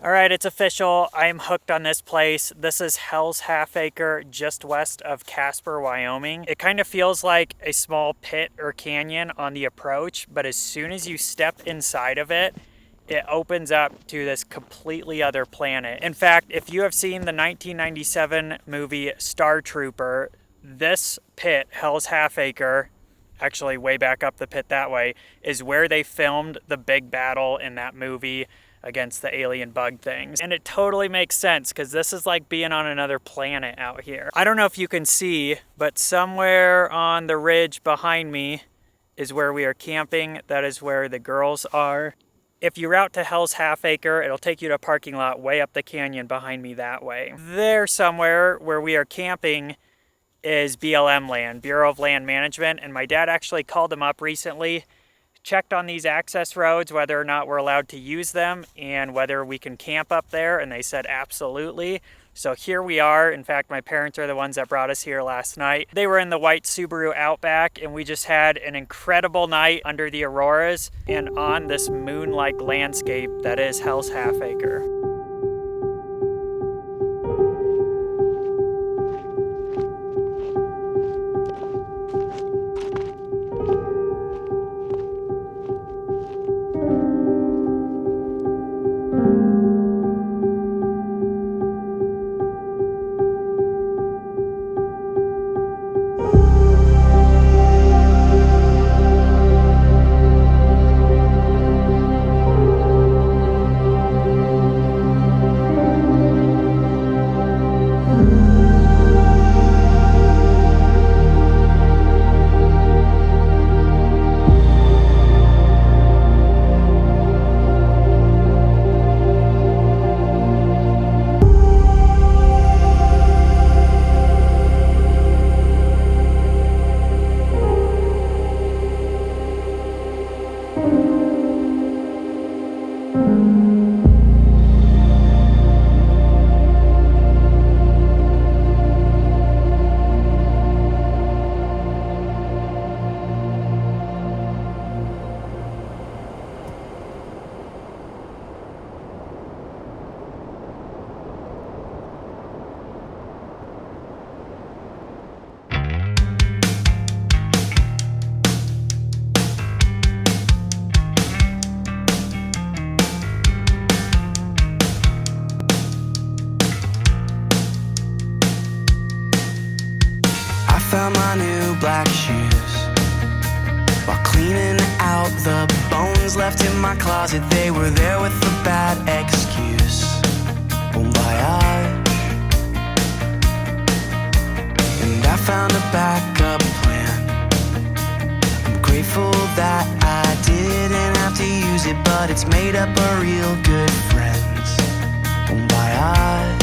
All right, it's official. I am hooked on this place. This is Hell's Half Acre, just west of Casper, Wyoming. It kind of feels like a small pit or canyon on the approach, but as soon as you step inside of it, it opens up to this completely other planet. In fact, if you have seen the 1997 movie Star Trooper, this pit, Hell's Half Acre, actually way back up the pit that way, is where they filmed the big battle in that movie against the alien bug things. And it totally makes sense because this is like being on another planet out here. I don't know if you can see, but somewhere on the ridge behind me is where we are camping. That is where the girls are. If you route to Hell's Half Acre, it'll take you to a parking lot way up the canyon behind me that way. There somewhere where we are camping is BLM land, Bureau of Land Management, and my dad actually called them up recently, checked on these access roads, whether or not we're allowed to use them and whether we can camp up there, and they said absolutely. So here we are. In fact, my parents are the ones that brought us here last night. They were in the white Subaru Outback, and we just had an incredible night under the auroras and on this moon-like landscape that is Hell's Half Acre. Found my new black shoes while cleaning out the bones left in my closet. They were there with a bad excuse. Bon voyage. And I found a backup plan. I'm grateful that I didn't have to use it, but it's made up of real good friends. Bon voyage.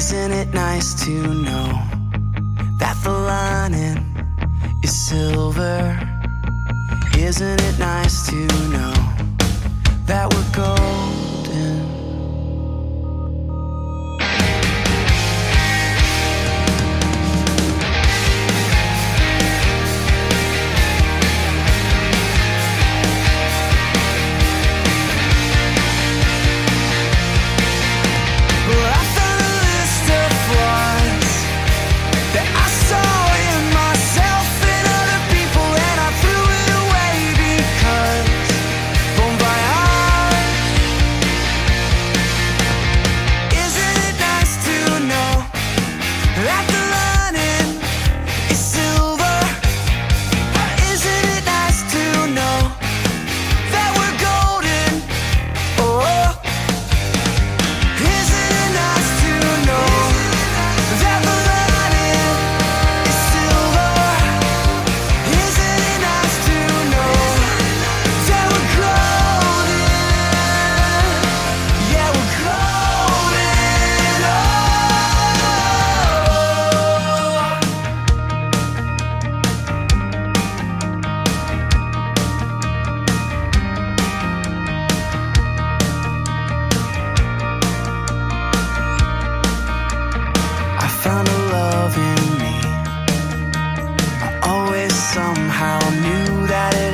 Isn't it nice to know that the lining is silver? Isn't it nice to know that we're golden?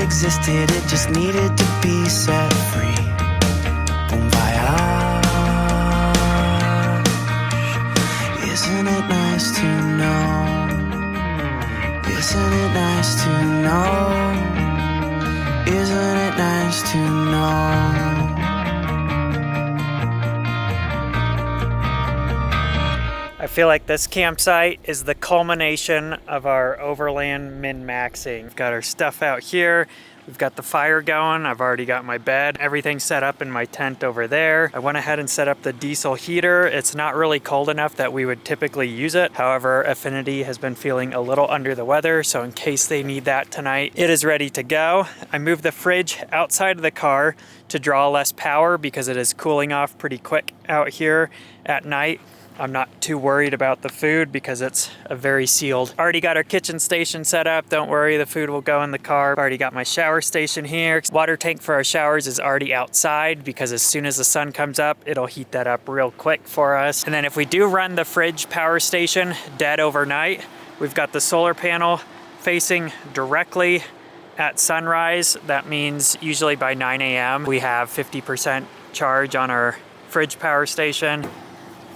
existed, it just needed to be set free. nice to know? Isn't it nice to know? Isn't it nice to know? I feel like this campsite is the culmination of our overland min-maxing. We've got our stuff out here. We've got the fire going. I've already got my bed. Everything's set up in my tent over there. I went ahead and set up the diesel heater. It's not really cold enough that we would typically use it. However, Affinity has been feeling a little under the weather, so in case they need that tonight, it is ready to go. I moved the fridge outside of the car to draw less power because it is cooling off pretty quick out here at night. I'm not too worried about the food because it's a very sealed. Already got our kitchen station set up. Don't worry, the food will go in the car. Already got my shower station here. Water tank for our showers is already outside because as soon as the sun comes up, it'll heat that up real quick for us. And then if we do run the fridge power station dead overnight, we've got the solar panel facing directly at sunrise. That means usually by 9 a.m. we have 50% charge on our fridge power station.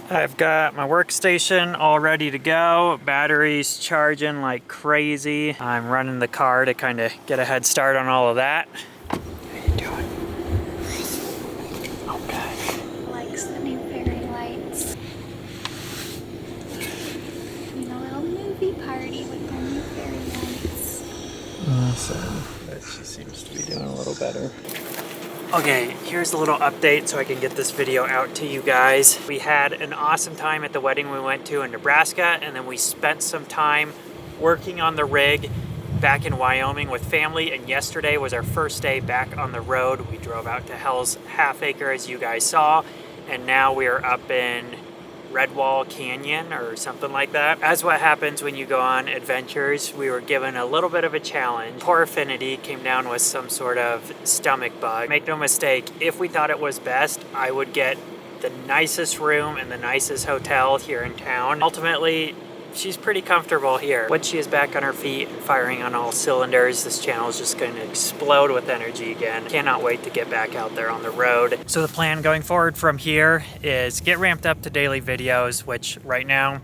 I've got my workstation all ready to go. Batteries charging like crazy. I'm running the car to kind of get a head start on all of that. How you doing? Okay. Likes the new fairy lights. And a little movie party with the new fairy lights. Awesome. But she seems to be doing a little better. Okay, here's a little update so I can get this video out to you guys. We had an awesome time at the wedding we went to in Nebraska, and then we spent some time working on the rig back in Wyoming with family, and yesterday was our first day back on the road. We drove out to Hell's Half Acre, as you guys saw, and now we are up in Red Wall Canyon or something like that. As what happens when you go on adventures, we were given a little bit of a challenge. Poor Affinity came down with some sort of stomach bug. Make no mistake, if we thought it was best, I would get the nicest room and the nicest hotel here in town. Ultimately, she's pretty comfortable here. Once she is back on her feet and firing on all cylinders, this channel is just going to explode with energy again. Cannot wait to get back out there on the road. So the plan going forward from here is get ramped up to daily videos, which right now,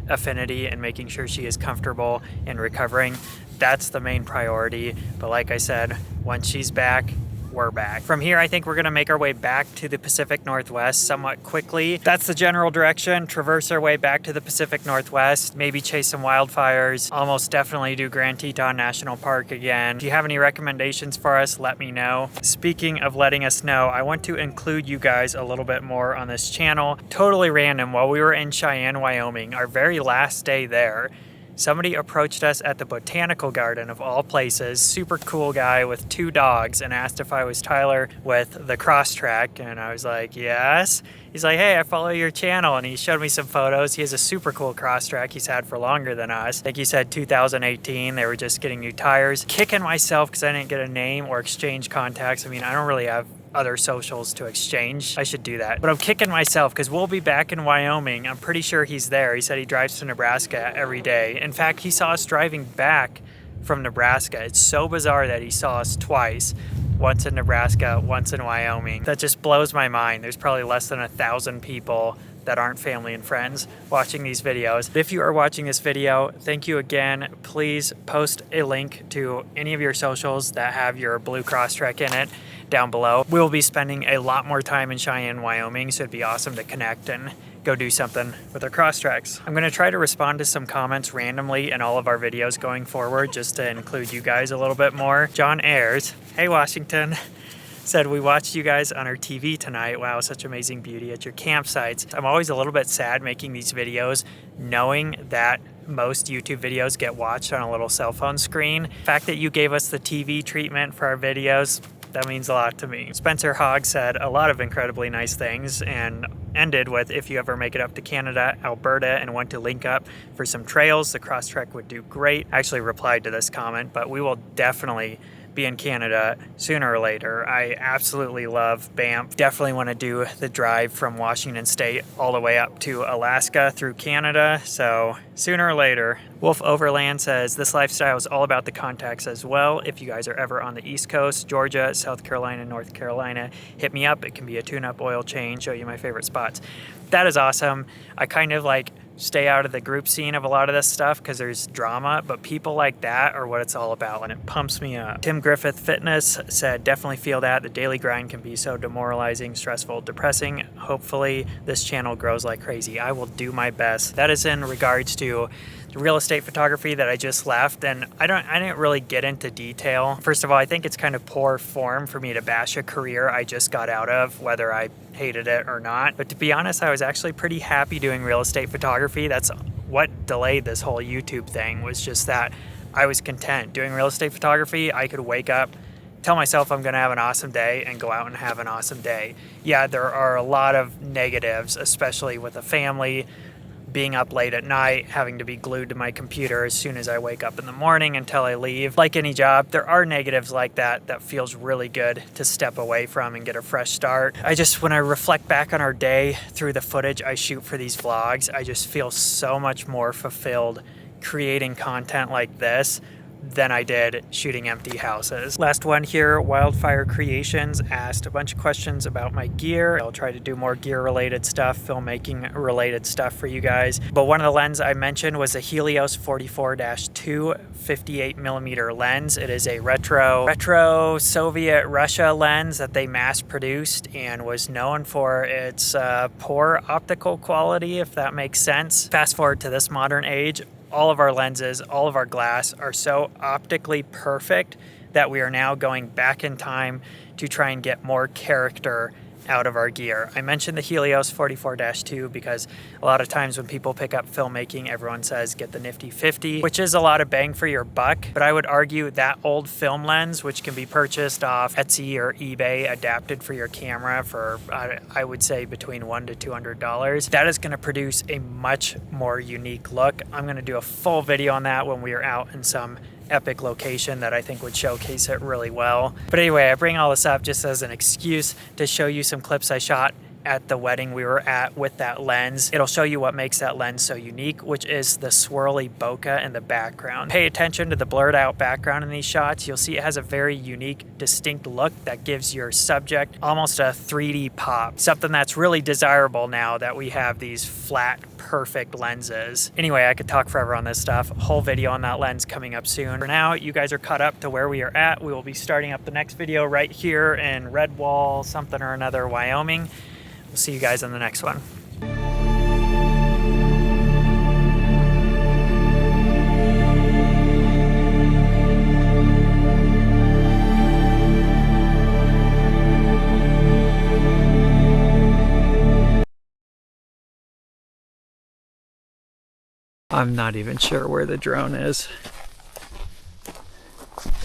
Affinity and making sure she is comfortable and recovering, that's the main priority. But like I said, once she's back, we're back. From here, I think we're gonna make our way back to the Pacific Northwest somewhat quickly. That's the general direction, traverse our way back to the Pacific Northwest, maybe chase some wildfires, almost definitely do Grand Teton National Park again. If you have any recommendations for us, let me know. Speaking of letting us know, I want to include you guys a little bit more on this channel. Totally random, while we were in Cheyenne, Wyoming, our very last day there, somebody approached us at the botanical garden of all places, super cool guy with 2 dogs, and asked if I was Tyler with the Crosstrek, and I was like, yes. He's like, hey, I follow your channel, and he showed me some photos. He has a super cool Crosstrek he's had for longer than us. I think he said 2018, they were just getting new tires. Kicking myself because I didn't get a name or exchange contacts. I mean, I don't really have other socials to exchange. I should do that. But I'm kicking myself because we'll be back in Wyoming. I'm pretty sure he's there. He said he drives to Nebraska every day. In fact, he saw us driving back from Nebraska. It's so bizarre that he saw us twice. Once in Nebraska, once in Wyoming. That just blows my mind. There's probably less than 1,000 people that aren't family and friends watching these videos. If you are watching this video, thank you again. Please post a link to any of your socials that have your blue Crosstrek in it down below. We'll be spending a lot more time in Cheyenne, Wyoming, so it'd be awesome to connect and go do something with our Crosstreks. I'm gonna try to respond to some comments randomly in all of our videos going forward, just to include you guys a little bit more. John Ayers, hey Washington, said, we watched you guys on our TV tonight. Wow, such amazing beauty at your campsites. I'm always a little bit sad making these videos, knowing that most YouTube videos get watched on a little cell phone screen. The fact that you gave us the TV treatment for our videos, that means a lot to me. Spencer Hogg said a lot of incredibly nice things and ended with, if you ever make it up to Canada, Alberta, and want to link up for some trails, the Crosstrek would do great. I actually replied to this comment, but we will definitely be in Canada sooner or later. I absolutely love Banff. Definitely want to do the drive from Washington State all the way up to Alaska through Canada, so sooner or later. Wolf Overland says, this lifestyle is all about the contacts as well. If you guys are ever on the East Coast, Georgia, South Carolina, North Carolina, hit me up. It can be a tune-up, oil change, show you my favorite spots. That is awesome. I kind of like stay out of the group scene of a lot of this stuff because there's drama, but people like that are what it's all about, and it pumps me up. Tim Griffith Fitness said, definitely feel that. The daily grind can be so demoralizing, stressful, depressing. Hopefully this channel grows like crazy. I will do my best. That is in regards to the real estate photography that I just left, and I didn't really get into detail. First of all, I think it's kind of poor form for me to bash a career I just got out of, whether I hated it or not. But to be honest, I was actually pretty happy doing real estate photography. That's what delayed this whole YouTube thing, was just that I was content. Doing real estate photography, I could wake up, tell myself I'm gonna have an awesome day, and go out and have an awesome day. Yeah, there are a lot of negatives, especially with a family, being up late at night, having to be glued to my computer as soon as I wake up in the morning until I leave. Like any job, there are negatives like that feels really good to step away from and get a fresh start. When I reflect back on our day through the footage I shoot for these vlogs, I just feel so much more fulfilled creating content like this than I did shooting empty houses. Last one here, Wildfire Creations asked a bunch of questions about my gear. I'll try to do more gear related stuff, filmmaking related stuff for you guys. But one of the lenses I mentioned was a Helios 44-2 58mm lens. It is a retro Soviet Russia lens that they mass produced and was known for its poor optical quality, if that makes sense. Fast forward to this modern age, all of our lenses, all of our glass are so optically perfect that we are now going back in time to try and get more character out of our gear. I mentioned the Helios 44-2 because a lot of times when people pick up filmmaking, everyone says get the nifty 50, which is a lot of bang for your buck. But I would argue that old film lens, which can be purchased off Etsy or eBay, adapted for your camera for, I would say between $100 to $200, that is gonna produce a much more unique look. I'm gonna do a full video on that when we are out in some epic location that I think would showcase it really well. But anyway, I bring all this up just as an excuse to show you some clips I shot at the wedding we were at with that lens. It'll show you what makes that lens so unique, which is the swirly bokeh in the background. Pay attention to the blurred out background in these shots. You'll see it has a very unique, distinct look that gives your subject almost a 3D pop. Something that's really desirable now that we have these flat, perfect lenses. Anyway, I could talk forever on this stuff. Whole video on that lens coming up soon. For now, you guys are caught up to where we are at. We will be starting up the next video right here in Red Wall something or another, Wyoming. We'll see you guys in the next one. I'm not even sure where the drone is.